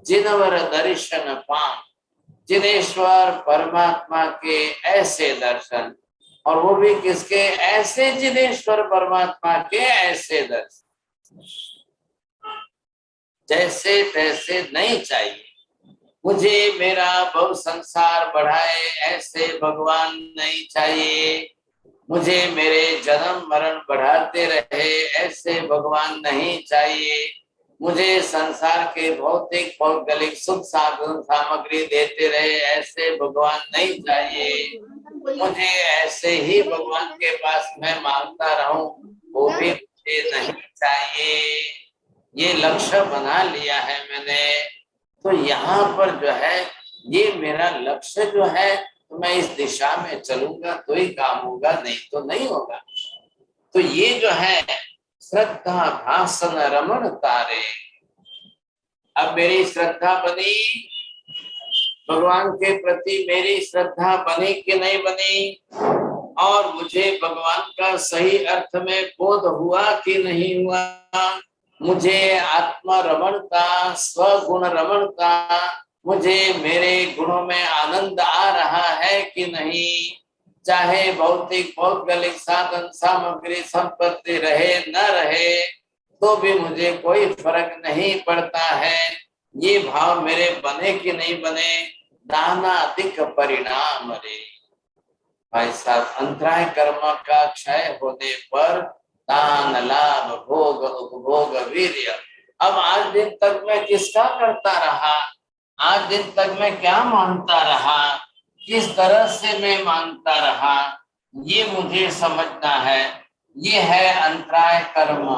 जिनवर दर्शन पाम, जिनेश्वर परमात्मा के ऐसे दर्शन, और वो भी किसके ऐसे, जिनेश्वर परमात्मा के ऐसे दर्शन। जैसे तैसे नहीं चाहिए, मुझे मेरा बहु संसार बढ़ाए ऐसे भगवान नहीं चाहिए, मुझे मेरे जन्म मरण बढ़ाते रहे ऐसे भगवान नहीं चाहिए, मुझे संसार के भौतिक भौगोलिक सुख साधन सामग्री देते रहे ऐसे भगवान नहीं चाहिए, मुझे ऐसे ही भगवान के पास मैं मांगता रहूं वो भी मुझे नहीं चाहिए। ये लक्ष्य बना लिया है मैंने, तो यहाँ पर जो है ये मेरा लक्ष्य जो है, तो मैं इस दिशा में चलूंगा तो ही काम होगा, नहीं तो नहीं होगा। तो ये जो है श्रद्धा भासन रमण तारे, अब मेरी श्रद्धा बनी, भगवान के प्रति मेरी श्रद्धा बनी कि नहीं बनी, और मुझे भगवान का सही अर्थ में बोध हुआ कि नहीं हुआ, मुझे आत्मा रमणता, स्वगुण रमणता, मुझे मेरे गुणों में आनंद आ रहा है कि नहीं, चाहे भौतिक भौगोलिक साधन सामग्री संपत्ति रहे न रहे तो भी मुझे कोई फर्क नहीं पड़ता है, ये भाव मेरे बने कि नहीं बने, नाना अधिक परिणाम रे। भाई साहब, अंतराय कर्म का क्षय होने पर दान लाभ भोग उपभोग वीर्य, अब आज दिन तक मैं किसका करता रहा, आज दिन तक मैं क्या मानता रहा, किस तरह से मैं मानता रहा, ये मुझे समझना है। ये है अंतराय कर्म।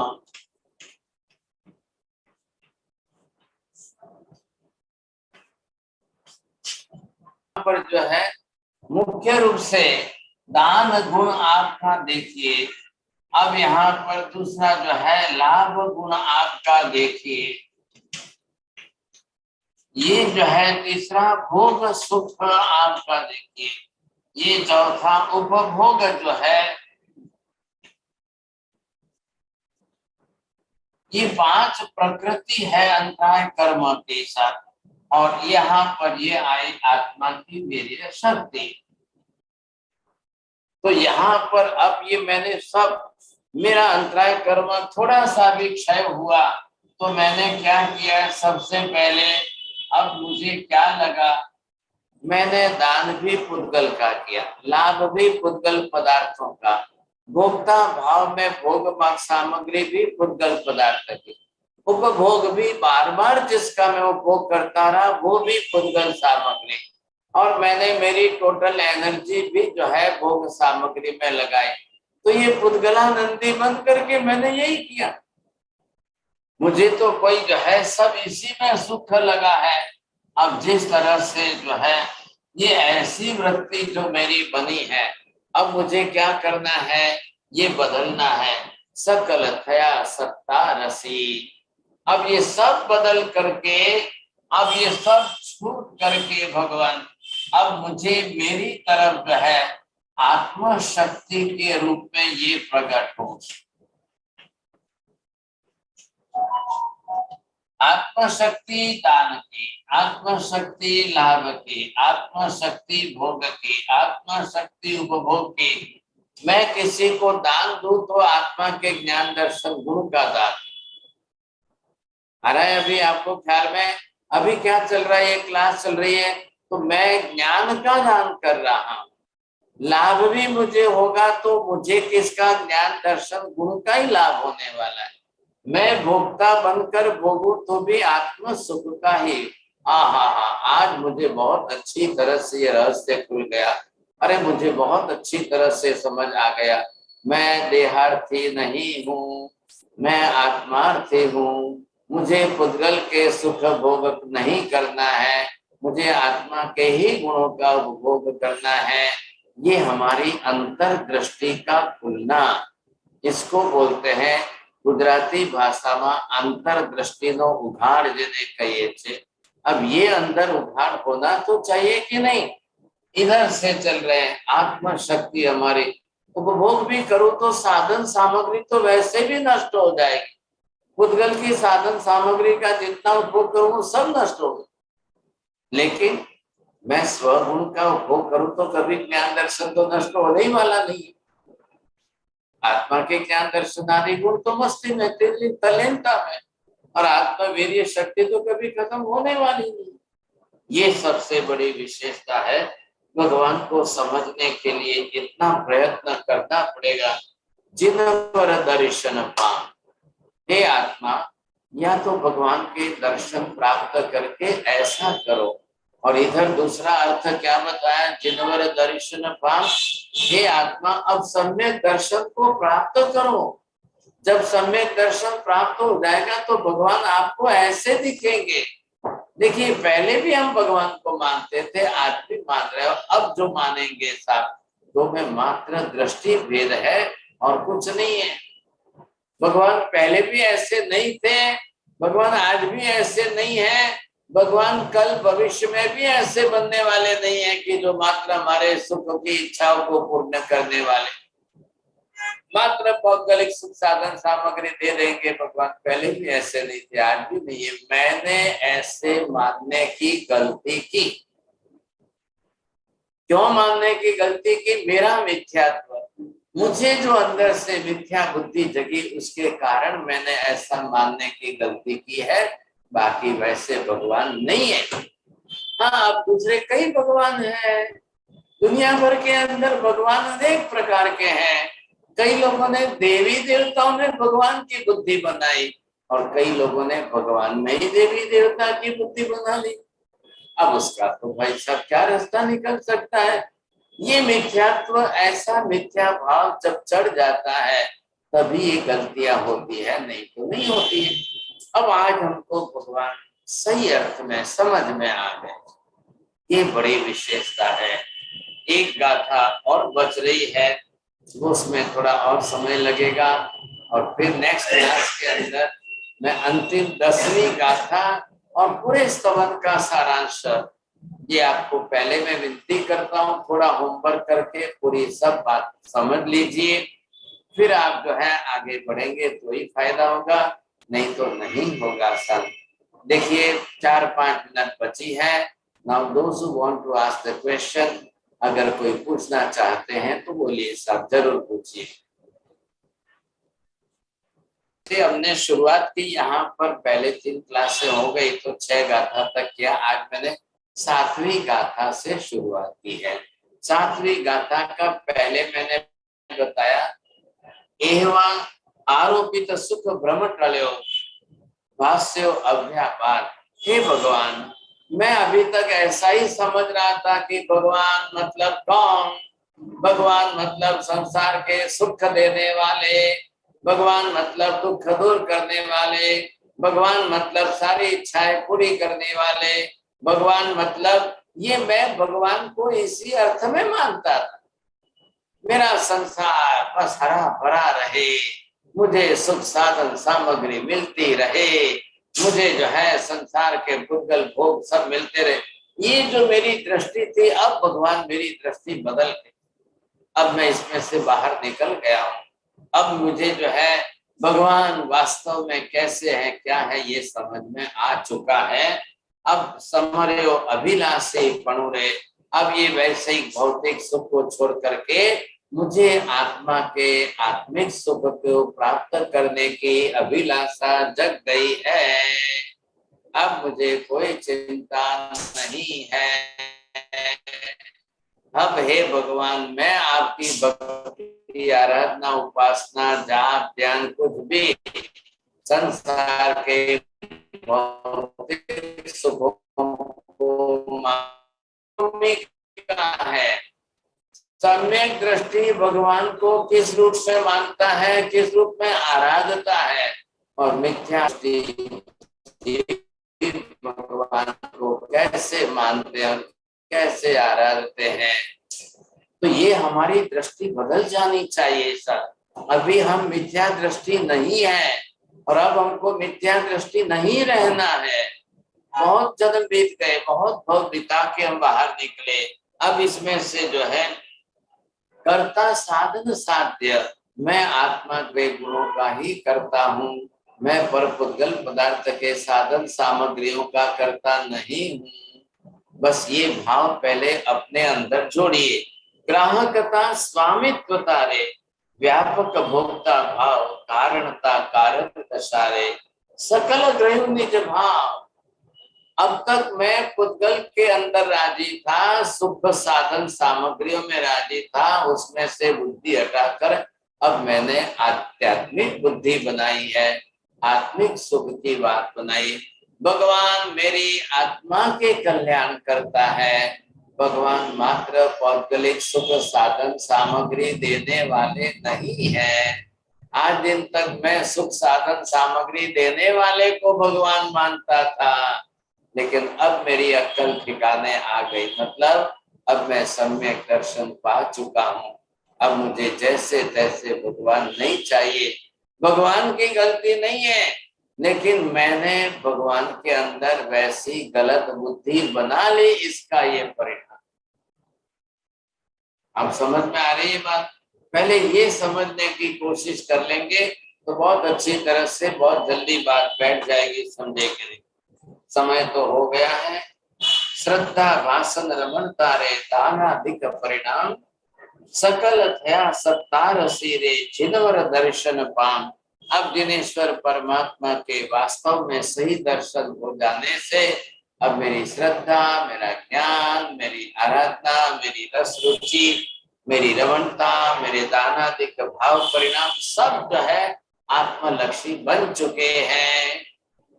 पर जो है मुख्य रूप से दान गुण आपका देखिए, अब यहाँ पर दूसरा जो है लाभ गुण आपका देखिए, ये जो है तीसरा भोग सुख आपका देखिए, ये चौथा उपभोग जो है, ये 5 प्रकृति है अंतराय कर्म के साथ, और यहाँ पर ये आई आत्मा की वीर्य शक्ति। तो यहाँ पर अब ये मैंने सब, मेरा अंतराय कर्म थोड़ा सा भी क्षय हुआ तो मैंने क्या किया, सबसे पहले अब मुझे क्या लगा, मैंने दान भी पुद्गल का किया, लाभ भी पुद्गल पदार्थों का, भोक्ता भाव में भोग सामग्री भी पुद्गल पदार्थ की, उपभोग भी बार बार जिसका मैं उपभोग करता रहा वो भी पुद्गल सामग्री, और मैंने मेरी टोटल एनर्जी भी जो है भोग सामग्री में लगाई, तो ये पुद्गलानंदी बन करके मैंने यही किया, मुझे तो कोई जो है सब इसी में सुख लगा है। अब जिस तरह से जो है ये ऐसी वृत्ति जो मेरी बनी है, अब मुझे क्या करना है, ये बदलना है। सकल थया सत्ता रसी, अब ये सब बदल करके, अब ये सब छूट करके भगवान अब मुझे मेरी तरफ जो है आत्म शक्ति के रूप में ये प्रकट हो, आत्मशक्ति दान की, आत्मशक्ति लाभ की, आत्मशक्ति भोग की, आत्मशक्ति उपभोग की। मैं किसी को दान दूं तो आत्मा के ज्ञान दर्शन गुरु का दान। अरे अभी आपको ख्याल में अभी क्या चल रहा है, ये क्लास चल रही है तो मैं ज्ञान का दान कर रहा हूं, लाभ भी मुझे होगा तो मुझे किसका, ज्ञान दर्शन गुरु का ही लाभ होने वाला है। मैं भोक्ता बनकर भोगू तो भी आत्म सुख का ही। आज मुझे बहुत अच्छी तरह से ये रहस्य खुल गया, अरे मुझे बहुत अच्छी तरह से समझ आ गया, मैं देहार्थी नहीं हूँ, मैं आत्मार्थी हूँ, मुझे पुद्गल के सुख भोग नहीं करना है, मुझे आत्मा के ही गुणों का उपभोग करना है। ये हमारी अंतर्दृष्टि का खुलना, इसको बोलते हैं गुजराती भाषा में अंतर्दृष्टि नो उघाड़ जेने कहिए छे। अब ये अंदर उघाड़ होना तो चाहिए कि नहीं, इधर से चल रहे हैं, आत्मा शक्ति हमारी उपभोग भी करो तो साधन सामग्री तो वैसे भी नष्ट हो जाएगी। पुद्गल की साधन सामग्री का जितना उपभोग करूं वो सब नष्ट होगा, लेकिन मैं स्वगुण का उपभोग करूं तो कभी ज्ञान दर्शन तो नष्ट होने ही वाला नहीं है। आत्मा के ज्ञान दर्शन आदि गुण तो मस्ती में, तल्लीनता में, और आत्मा वीर्य शक्ति तो कभी खत्म होने वाली नहीं। ये सबसे बड़ी विशेषता है। भगवान को समझने के लिए इतना प्रयत्न करना पड़ेगा। जिनवर दर्शन पाम, हे आत्मा, या तो भगवान के दर्शन प्राप्त करके ऐसा करो। और इधर दूसरा अर्थ क्या बताया, जिनवर दर्शन पाम, हे आत्मा अब सम्यक दर्शन को प्राप्त करो। जब सम्यक दर्शन प्राप्त हो जाएगा तो भगवान आपको ऐसे दिखेंगे। देखिए, पहले भी हम भगवान को मानते थे, आज भी मान रहे हो, अब जो मानेंगे साहब तो में मात्र दृष्टि भेद है और कुछ नहीं है। भगवान पहले भी ऐसे नहीं थे, भगवान आज भी ऐसे नहीं है, भगवान कल भविष्य में भी ऐसे बनने वाले नहीं है कि जो मात्र हमारे सुख की इच्छाओं को पूर्ण करने वाले, मात्र भौगोलिक सुख साधन सामग्री दे देंगे। भगवान पहले भी ऐसे नहीं थे, आज भी नहीं है। मैंने ऐसे मानने की गलती की। क्यों मानने की गलती की? मेरा मिथ्यात्व, मुझे जो अंदर से मिथ्या बुद्धि जगी, उसके कारण मैंने ऐसा मानने की गलती की है। बाकी वैसे भगवान नहीं है। हाँ, अब दूसरे कई भगवान हैं दुनिया भर के अंदर, भगवान अनेक प्रकार के हैं। कई लोगों ने देवी देवताओं में भगवान की बुद्धि बनाई और कई लोगों ने भगवान में ही देवी देवता की बुद्धि बना ली। अब उसका तो भाई साहब क्या रास्ता निकल सकता है? ये मिथ्यात्व, ऐसा मिथ्या भाव जब चढ़ जाता है तभी ये गलतियां होती है, नहीं तो नहीं होती है। अब आज हमको भगवान सही अर्थ में समझ में आ गए, ये बड़ी विशेषता है। एक गाथा और बच रही है, उसमें थोड़ा और समय लगेगा और फिर नेक्स्ट क्लास के अंदर मैं अंतिम 10वीं गाथा और पूरे स्तवन का सारांश, ये आपको पहले मैं विनती करता हूँ थोड़ा होमवर्क करके पूरी सब बात समझ लीजिए, फिर आप जो है आगे बढ़ेंगे तो ही फायदा होगा, नहीं तो नहीं होगा सर। देखिए 4-5 मिनट बची है। Now those who want to ask the question, अगर कोई पूछना चाहते हैं तो बोलिए साहब, जरूर पूछिए। हमने शुरुआत की यहाँ पर, पहले 3 क्लासें हो गई तो 6 गाथा तक किया। आज मैंने 7वीं गाथा से शुरुआत की है। 7वीं गाथा का पहले मैंने बताया, एहवा आरोपित सुख भ्रम टल्यो भाष्यो अभ्यापार। हे भगवान, मैं अभी तक ऐसा ही समझ रहा था कि भगवान मतलब कौन, भगवान मतलब संसार के सुख देने वाले, भगवान मतलब दुख दूर करने वाले, भगवान मतलब सारी इच्छाएं पूरी करने वाले, भगवान मतलब ये, मैं भगवान को इसी अर्थ में मानता था। मेरा संसार बस हरा भरा रहे, मुझे सुख साधन सामग्री मिलती रहे, मुझे जो है संसार के पुद्गल भोग सब मिलते रहे, ये जो मेरी दृष्टि थी, अब भगवान मेरी दृष्टि बदल गई। अब मैं इसमें से बाहर निकल गया हूँ। अब मुझे जो है भगवान वास्तव में कैसे है, क्या है, ये समझ में आ चुका है। अब समर्यो अभिलाषे पणुरे, अब ये वैश्विक भौतिक सुख को छोड़ करके मुझे आत्मा के आत्मिक सुख को प्राप्त करने की अभिलाषा जग गई है। अब मुझे कोई चिंता नहीं है। अब हे भगवान, मैं आपकी भक्ति, आराधना, उपासना, जाप, ध्यान, कुछ भी संसार के भौतिक सुखों को है। सम्यक दृष्टि भगवान को किस रूप में मानता है, किस रूप में आराधता है, और मिथ्या भगवान को कैसे मानते हैं, कैसे आराधते हैं। तो ये हमारी दृष्टि बदल जानी चाहिए सर। अभी हम मिथ्या दृष्टि नहीं है और अब हमको मिथ्या दृष्टि नहीं रहना है। बहुत जन्म बीत गए, बहुत भव बिता के हम बाहर निकले, अब इसमें से जो है कर्ता साधन साध्य, मैं आत्मा के गुणों का ही करता हूँ, मैं पर पुद्गल पदार्थ के साधन सामग्रियों का करता नहीं हूँ। बस ये भाव पहले अपने अंदर जोड़िए। ग्राहकता स्वामित्व तारे, व्यापक भोक्ता भाव, कारणता कारण दशारे, सकल ग्रह निज भाव। अब तक मैं पुद्गल के अंदर राजी था, सुख साधन सामग्रियों में राजी था, उसमें से बुद्धि हटाकर अब मैंने आध्यात्मिक बुद्धि बनाई है, आत्मिक सुख की बात बनाई। भगवान मेरी आत्मा के कल्याण करता है, भगवान मात्र पौद्गलिक सुख साधन सामग्री देने वाले नहीं है। आज दिन तक मैं सुख साधन सामग्री देने वाले को भगवान मानता था, लेकिन अब मेरी अक्ल ठिकाने आ गई, मतलब अब मैं सम्यक दर्शन पा चुका हूँ। अब मुझे जैसे तैसे भगवान नहीं चाहिए। भगवान की गलती नहीं है, लेकिन मैंने भगवान के अंदर वैसी गलत बुद्धि बना ली, इसका ये परिणाम। अब समझ में आ रही है बात? पहले ये समझने की कोशिश कर लेंगे तो बहुत अच्छी तरह से बहुत जल्दी बात बैठ जाएगी, समझे कि नहीं। समय तो हो गया है। श्रद्धा भाषण रमन तारे, दानाधिक परिणाम, सकल थया सत्तार सिरे, जिनवर दर्शन पाम। अब जिनेश्वर परमात्मा के वास्तव में सही दर्शन हो जाने से अब मेरी श्रद्धा, मेरा ज्ञान, मेरी आराधना, मेरी रस रुचि, मेरी रमणता, मेरे दानादिक भाव परिणाम सब जो है आत्मलक्षी बन चुके हैं।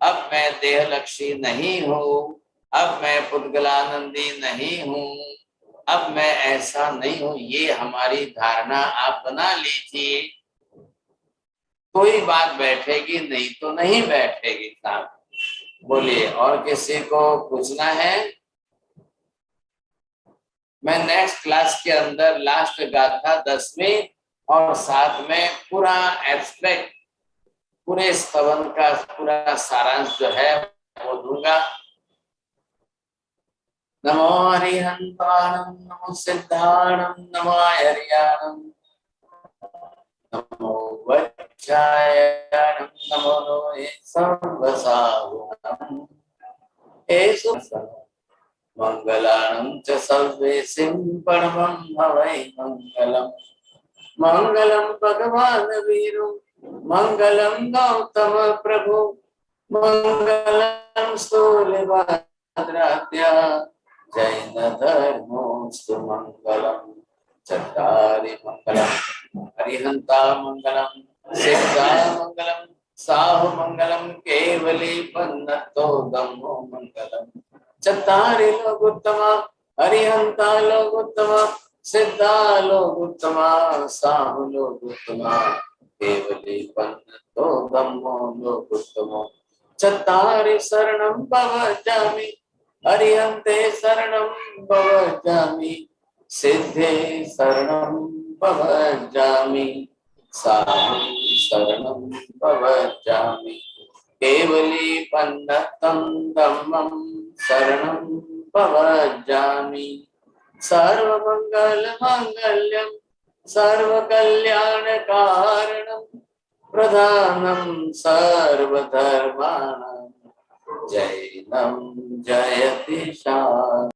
अब मैं देहलक्षी नहीं हूँ, अब मैं पुद्गलानंदी नहीं हूँ, अब मैं ऐसा नहीं हूँ। ये हमारी धारणा आप बना लीजिए, कोई बात बैठेगी, नहीं तो नहीं बैठेगी। साहब बोलिए, और किसी को पूछना है? मैं नेक्स्ट क्लास के अंदर लास्ट गाथा 10वीं और साथ में पूरा एब्स्ट्रैक्ट, पूरे स्तवन का पूरा सारांश जो है वो दूंगा। नमो हरिहंताणं, नमो सिद्धाणं, नमो हरियाणं, नमो वज्रायणं, नमो लोहे सर्वसाहुणं, एषु मंगलानं च सर्वेसिं परमं भवै मंगलम्। मंगलम भगवान वीरु, मंगलम गौतम प्रभु, मंगलम स्थूलभद्राद्या, जैन धर्मोस्तु मंगलम। चत्तारि मंगलम, अरिहंता मंगलम, सिद्धा मंगलम, साहु मंगलम, केवली पन्नतो धम्मो मंगलम। चत्तारि लोक उत्तमा, अरिहंता लोक उत्तमा, सिद्धा लोक उत्तमा, साहु लोक उत्तमा, केवली पन्नतो धम्मो लोक उत्तमो। चत्तारि शरणं भवजामि, अरिहन्ते शरणं भवजामि, सिद्धे शरणं भवजामि, साहु शरणं भवजामि, केवली पन्नतं धम्मं शरणं भवजामि। सर्वमंगल मांगल्यम, सर्वकल्याण कारणम, प्रधानम सर्वधर्माणां, जैनम जयति शांति।